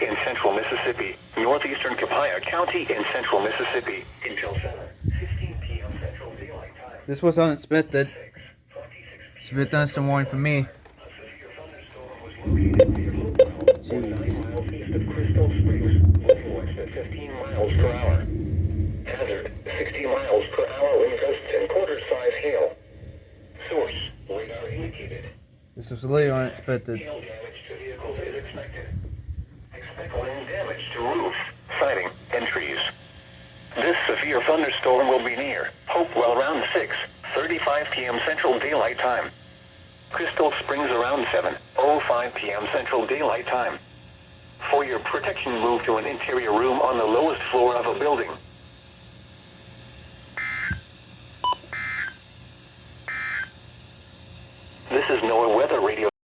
in central Mississippi. Northeastern Copiah County in central Mississippi. Until 7:16 p.m. Central Daylight Time. This was unexpected. Severe thunderstorm warning for me. Crystal Springs, wind gusts at 15 miles per hour. Hazard, 60 miles per hour wind gusts and quarter-size hail. Source, radar indicated. This was really unexpected. Hail damage to vehicles is expected. Expect wind damage to roofs, siding, and trees. This severe thunderstorm will be near Hopewell around 6:35 p.m. Central Daylight Time. Crystal Springs around 7:05 p.m. Central Daylight Time. For your protection, move to an interior room on the lowest floor of a building.